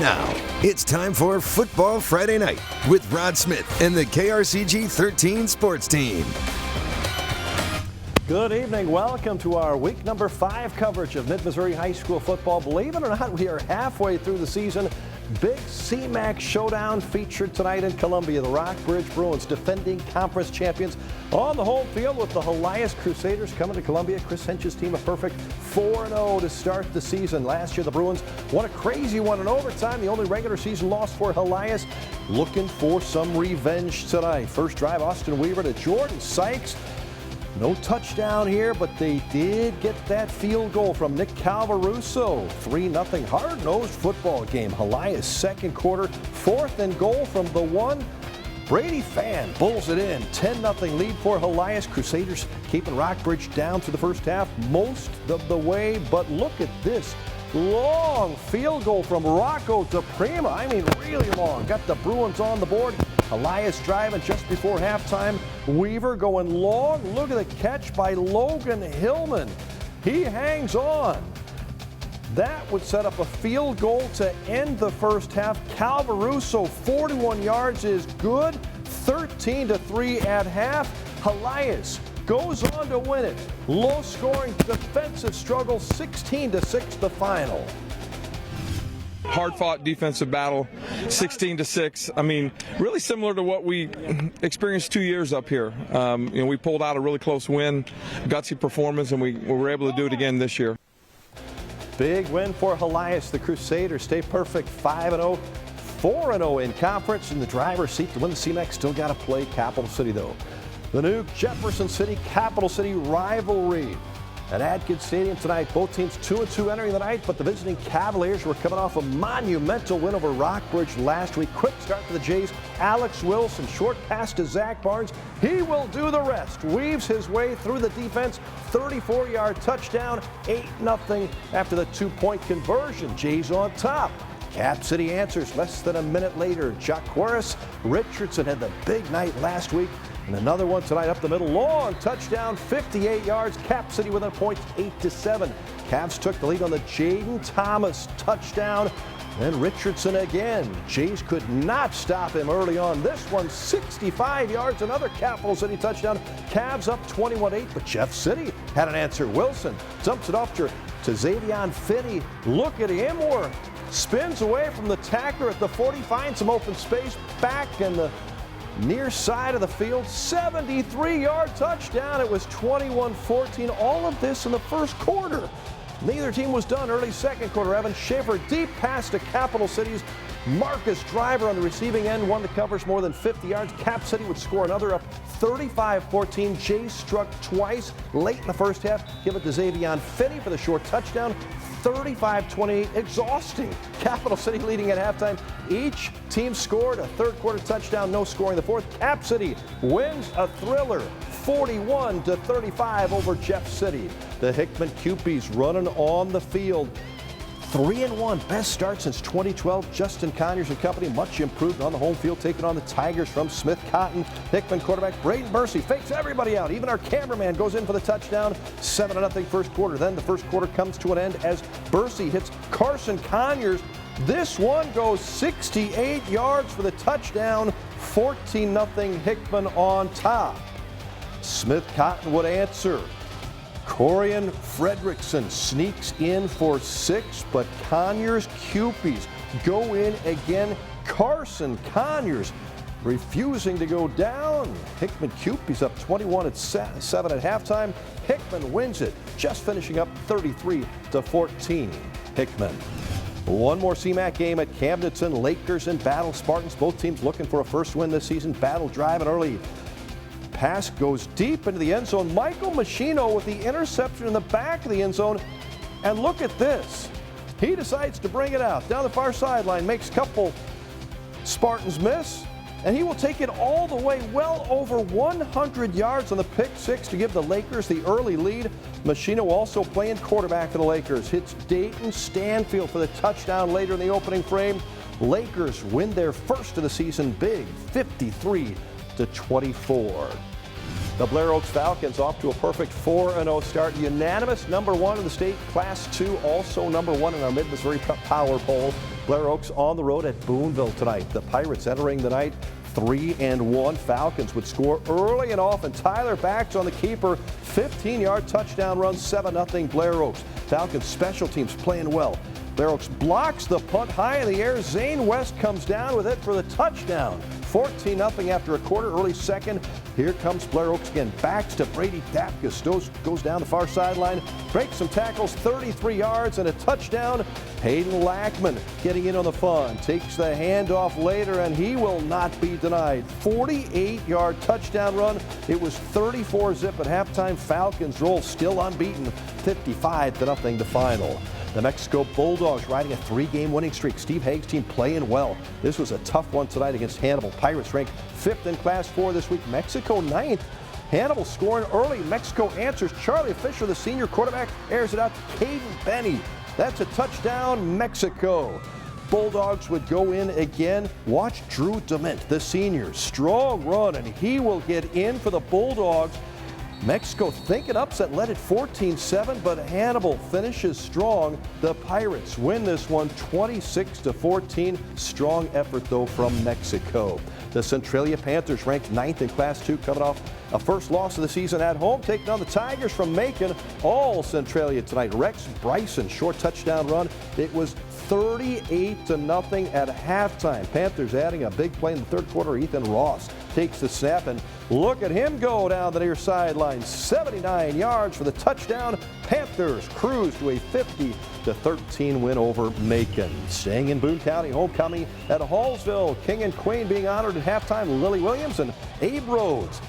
Now, it's time for Football Friday Night with Rod Smith and the KRCG 13 sports team. Good evening. Welcome to our week number 5 coverage of Mid-Missouri High School football. Believe it or not, we are halfway through the season. Big CMAC showdown featured tonight in Columbia. The Rockbridge Bruins, defending conference champions, on the home field with the Helias Crusaders coming to Columbia. Chris Hench's team a perfect 4-0 to start the season. Last year, the Bruins won a crazy one in overtime. The only regular season loss for Helias. Looking for some revenge tonight. First drive, Austin Weaver to Jordan Sykes. No touchdown here, but they did get that field goal from Nick Calvaruso. 3-0 hard-nosed football game. Helias second quarter, 4th and goal from the 1. Brady Fan bulls it in. 10-0 lead for Helias. Crusaders keeping Rockbridge down to the first half most of the way, but look at this. Long field goal from Rocco DePrima. I mean, really long. Got the Bruins on the board. Helias driving just before halftime. Weaver going long. Look at the catch by Logan Hillman. He hangs on. That would set up a field goal to end the first half. Calvaruso, 41 yards is good. 13-3 at half. Helias goes on to win it. Low-scoring defensive struggle, 16-6 the final. Hard-fought defensive battle, 16-6. I mean, really similar to what we experienced 2 years up here. We pulled out a really close win, gutsy performance, and we were able to do it again this year. Big win for Helias. The Crusaders stay perfect, 5-0, 4-0 in conference. In the driver's seat to win the CMAC, still got to play Capital City, though. The new Jefferson City, Capital City rivalry at Adkins Stadium tonight. Both teams 2-2 entering the night, but the visiting Cavaliers were coming off a monumental win over Rockbridge last week. Quick start for the Jays. Alex Wilson, short pass to Zach Barnes. He will do the rest. Weaves his way through the defense. 34-yard touchdown, 8-0 after the 2-point conversion. Jays on top. Cap City answers less than a minute later. Jaquaris Richardson had the big night last week. And another one tonight up the middle. Long touchdown, 58 yards. Cap City with a point, 8-7. Cavs took the lead on the Jaden Thomas touchdown. Then Richardson again. Jays could not stop him early on. This one, 65 yards. Another Capital City touchdown. Cavs up 21-8, but Jeff City had an answer. Wilson dumps it off to Xavion Finney. Look at him work. Spins away from the tackler at the 40. Finds some open space. Back in the near side of the field, 73-yard touchdown. It was 21-14. All of this in the first quarter. Neither team was done. Early second quarter, Evan Schaefer deep pass to Capital City's Marcus Driver on the receiving end. One that covers more than 50 yards. Cap City would score another up 35-14. Jays struck twice late in the first half. Give it to Xavion Finney for the short touchdown. 35-28, exhausting. Capital City leading at halftime. Each team scored a third quarter touchdown, no scoring the fourth. Cap City wins a thriller, 41-35 over Jeff City. The Hickman Cupies running on the field. 3-1, best start since 2012. Justin Conyers and company much improved on the home field, taking on the Tigers from Smith Cotton. Hickman quarterback Braden Bursey fakes everybody out. Even our cameraman goes in for the touchdown. 7-0 first quarter. Then the first quarter comes to an end as Bursey hits Carson Conyers. This one goes 68 yards for the touchdown. 14-0 Hickman on top. Smith Cotton would answer. Corian Fredrickson sneaks in for 6, but Conyers Cupies go in again. Carson Conyers refusing to go down. Hickman Cupies up 21-7 at halftime. Hickman wins it, just finishing up 33-14. Hickman. One more CMAC game at Camdenton. Lakers and Battle Spartans. Both teams looking for a first win this season. Battle driving early. Pass goes deep into the end zone. Michael Machino with the interception in the back of the end zone. And look at this. He decides to bring it out down the far sideline, makes a couple Spartans miss, and he will take it all the way well over 100 yards on the pick six to give the Lakers the early lead. Machino also playing quarterback for the Lakers. Hits Dayton Stanfield for the touchdown later in the opening frame. Lakers win their first of the season big, 53-24. The Blair Oaks Falcons off to a perfect 4-0 start. Unanimous #1 in the state, Class 2, also #1 in our Mid-Missouri Power Poll. Blair Oaks on the road at Boonville tonight. The Pirates entering the night 3-1. Falcons would score early and often. Tyler Bax on the keeper, 15-yard touchdown run, 7-0 Blair Oaks. Falcons special teams playing well. Blair Oaks blocks the punt high in the air. Zane West comes down with it for the touchdown. 14-0 after a quarter, early second. Here comes Blair Oaks again. Backs to Brady Dapkus. Goes down the far sideline, breaks some tackles, 33 yards and a touchdown. Hayden Lackman getting in on the fun. Takes the handoff later, and he will not be denied. 48-yard touchdown run. It was 34-zip at halftime. Falcons roll still unbeaten. 55-0 the final. The Mexico Bulldogs riding a 3-game winning streak. Steve Haig's team playing well. This was a tough one tonight against Hannibal. Pirates ranked 5th in Class 4 this week. Mexico 9th. Hannibal scoring early. Mexico answers. Charlie Fisher, the senior quarterback, airs it out to Caden Benny. That's a touchdown, Mexico. Bulldogs would go in again. Watch Drew Dement, the senior. Strong run, and he will get in for the Bulldogs. Mexico thinking upset, led it 14-7, but Hannibal finishes strong. The Pirates win this one 26-14. Strong effort, though, from Mexico. The Centralia Panthers ranked 9th in Class 2, coming off a first loss of the season at home, taking on the Tigers from Macon. All Centralia tonight. Rex Bryson, short touchdown run. It was 38-0 at halftime. Panthers adding a big play in the third quarter. Ethan Ross takes the snap, and look at him go down the near sideline. 79 yards for the touchdown. Panthers cruise to a 50-13 win over Macon. Staying in Boone County, homecoming at Hallsville. King and Queen being honored at halftime. Lily Williams and Abe Rhodes.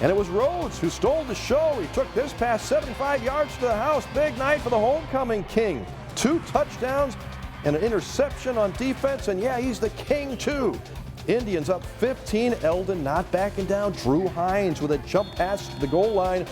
And it was Rhodes who stole the show. He took this pass 75 yards to the house. Big night for the homecoming King. 2 touchdowns and an interception on defense, and yeah, he's the king too. Indians up 15. Eldon not backing down. Drew Hines with a jump pass to the goal line.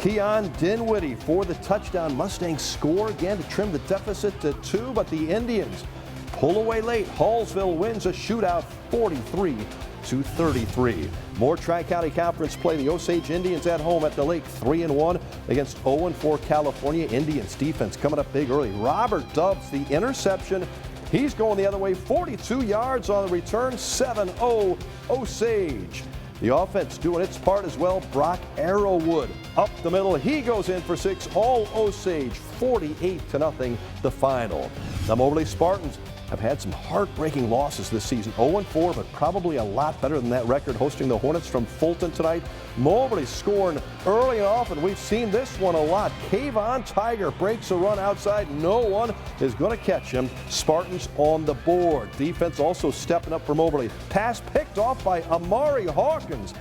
Keon Dinwiddie for the touchdown. Mustangs score again to trim the deficit to 2, but the Indians pull away late. Hallsville wins a shootout 43-33. More Tri-County Conference play. The Osage Indians at home at the Lake, 3-1 against 0-4 California. Indians defense coming up big early. Robert Dubs the interception. He's going the other way, 42 yards on the return, 7-0 Osage. The offense doing its part as well. Brock Arrowwood up the middle. He goes in for 6. All Osage, 48-0 the final. The Moberly Spartans have had some heartbreaking losses this season. 0-4, but probably a lot better than that record, hosting the Hornets from Fulton tonight. Moberly scoring early and often. We've seen this one a lot. Kayvon Tiger breaks a run outside. No one is going to catch him. Spartans on the board. Defense also stepping up for Moberly. Pass picked off by Amari Hawkins.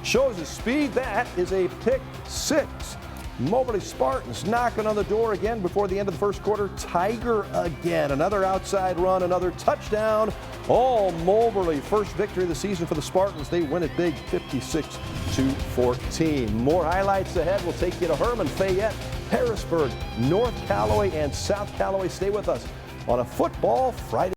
Shows his speed. That is a pick 6. Moberly Spartans knocking on the door again before the end of the first quarter. Tiger again. Another outside run, another touchdown. All Moberly. First victory of the season for the Spartans. They win it big, 56-14. More highlights ahead. We'll take you to Herman, Fayette, Harrisburg, North Callaway, and South Callaway. Stay with us on a Football Friday.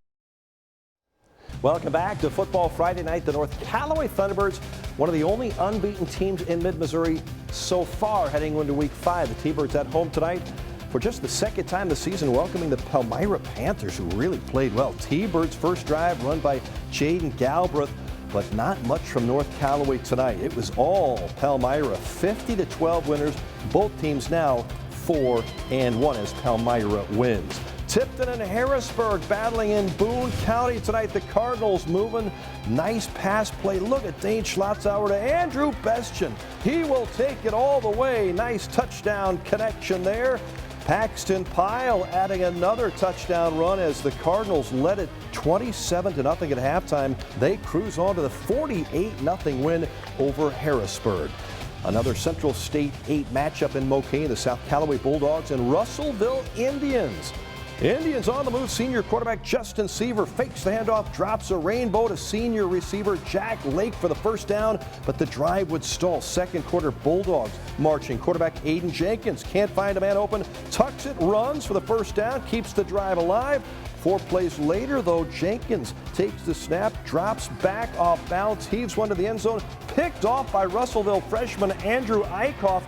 Welcome back to Football Friday night. The North Callaway Thunderbirds, one of the only unbeaten teams in mid-Missouri so far heading into Week 5. The T-Birds at home tonight for just the second time this season, welcoming the Palmyra Panthers, who really played well. T-Birds' first drive run by Jaden Galbraith, but not much from North Callaway tonight. It was all Palmyra, 50-12 winners. Both teams now 4-1 as Palmyra wins. Tipton and Harrisburg battling in Boone County tonight. The Cardinals moving. Nice pass play. Look at Dane Schlotzauer to Andrew Bestien. He will take it all the way. Nice touchdown connection there. Paxton Pyle adding another touchdown run as the Cardinals led it 27-0 at halftime. They cruise on to the 48-0 win over Harrisburg. Another Central State 8 matchup in Mocaine. The South Callaway Bulldogs and Russellville Indians. Indians on the move. Senior quarterback Justin Seaver fakes the handoff, drops a rainbow to senior receiver Jack Lake for the first down, but the drive would stall. Second quarter, Bulldogs marching. Quarterback Aiden Jenkins can't find a man open, tucks it, runs for the first down, keeps the drive alive. 4 plays later, though, Jenkins takes the snap, drops back off balance, heaves one to the end zone, picked off by Russellville freshman Andrew Eichhoff.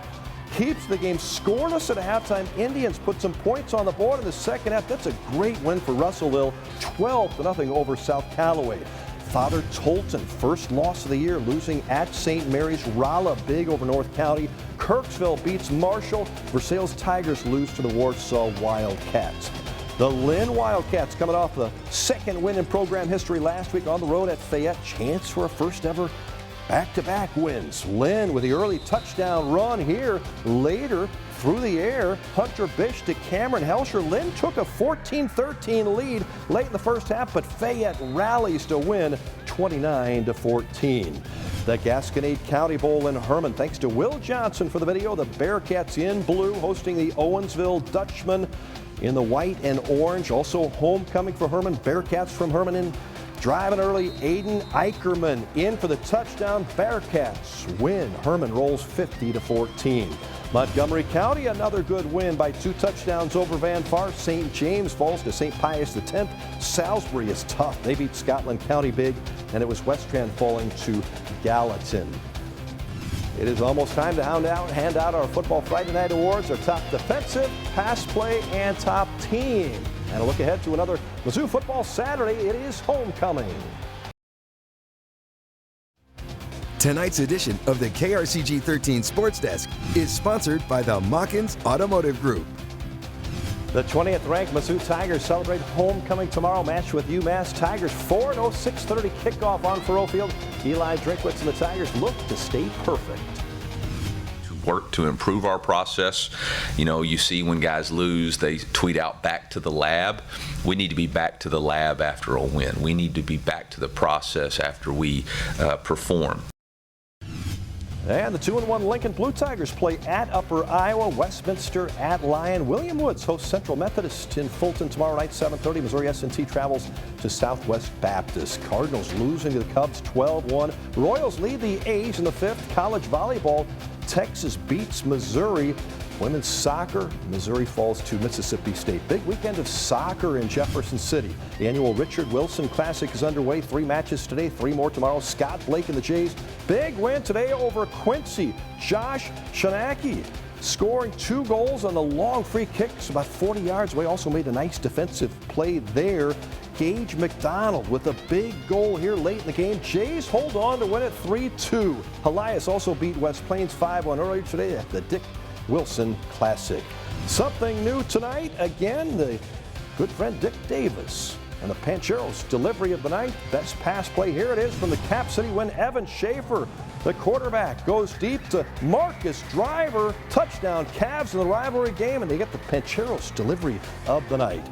Keeps the game scoreless at halftime. Indians put some points on the board in the second half. That's a great win for Russellville, 12-0 over South Callaway. Father Tolton, first loss of the year, losing at St. Mary's. Rolla big over North County. Kirksville beats Marshall. Versailles Tigers lose to the Warsaw Wildcats. The Lynn Wildcats coming off the second win in program history last week on the road at Fayette. Chance for a first ever back-to-back wins. Lynn with the early touchdown run here. Later, through the air, Hunter Bish to Cameron Helsher. Lynn took a 14-13 lead late in the first half, but Fayette rallies to win 29-14. The Gasconade County Bowl in Herman, thanks to Will Johnson for the video. The Bearcats in blue hosting the Owensville Dutchmen in the white and orange. Also homecoming for Herman. Bearcats from Herman in. Driving early, Aiden Eicherman in for the touchdown. Bearcats win. Herman rolls 50-14. Montgomery County, another good win by 2 touchdowns over Van Far. St. James falls to St. Pius X. Salisbury is tough. They beat Scotland County big, and it was Westran falling to Gallatin. It is almost time to hand out our Football Friday Night Awards, our top defensive, pass play, and top team. And a look ahead to another Mizzou Football Saturday. It is homecoming. Tonight's edition of the KRCG 13 Sports Desk is sponsored by the Mawkins Automotive Group. The 20th ranked Mizzou Tigers celebrate homecoming tomorrow. Match with UMass Tigers. 4-0, 6:30 kickoff on Faroe Field. Eli Drinkwitz and the Tigers look to stay perfect. Work to improve our process. You know, you see when guys lose, they tweet out back to the lab. We need to be back to the lab after a win. We need to be back to the process after we perform. And the 2-1 Lincoln Blue Tigers play at Upper Iowa, Westminster at Lyon. William Woods hosts Central Methodist in Fulton tomorrow night, 7:30. Missouri S&T travels to Southwest Baptist. Cardinals losing to the Cubs 12-1. Royals lead the A's in the 5th. College volleyball, Texas beats Missouri. Women's soccer, Missouri falls to Mississippi State. Big weekend of soccer in Jefferson City. The annual Richard Wilson Classic is underway. 3 matches today, 3 more tomorrow. Scott Blake and the Jays. Big win today over Quincy. Josh Shanaki scoring 2 goals on the long free kicks about 40 yards away. Also made a nice defensive play there. Gage McDonald with a big goal here late in the game. Jays hold on to win it 3-2. Elias also beat West Plains 5-1 earlier today at the Dick Wilson Classic. Something new tonight. Again, the good friend Dick Davis and the Pancheros delivery of the night. Best pass play. Here it is from the Cap City win. Evan Schaefer, the quarterback, goes deep to Marcus Driver. Touchdown Cavs in the rivalry game, and they get the Pancheros delivery of the night.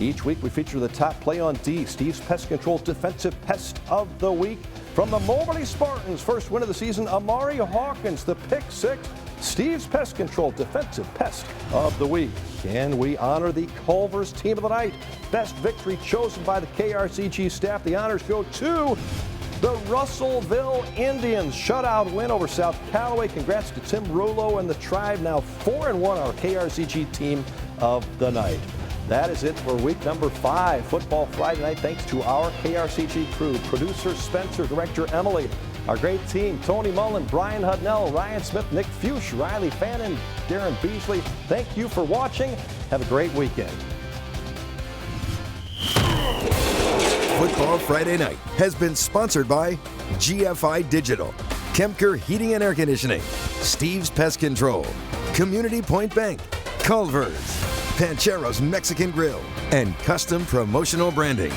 Each week we feature the top play on D. Steve's Pest Control Defensive Pest of the Week. From the Moberly Spartans, first win of the season, Amari Hawkins, the pick 6. Steve's Pest Control Defensive Pest of the Week. And we honor the Culver's Team of the Night. Best victory chosen by the KRCG staff. The honors go to the Russellville Indians. Shutout win over South Callaway. Congrats to Tim Rulo and the Tribe. Now 4-1, our KRCG Team of the Night. That is it for week number 5, Football Friday Night. Thanks to our KRCG crew, producer Spencer, director Emily, our great team, Tony Mullen, Brian Hudnell, Ryan Smith, Nick Fuchs, Riley Fannin, Darren Beasley. Thank you for watching. Have a great weekend. Football Friday Night has been sponsored by GFI Digital, Kempker Heating and Air Conditioning, Steve's Pest Control, Community Point Bank, Culver's, Pancheros Mexican Grill, and Custom Promotional Branding.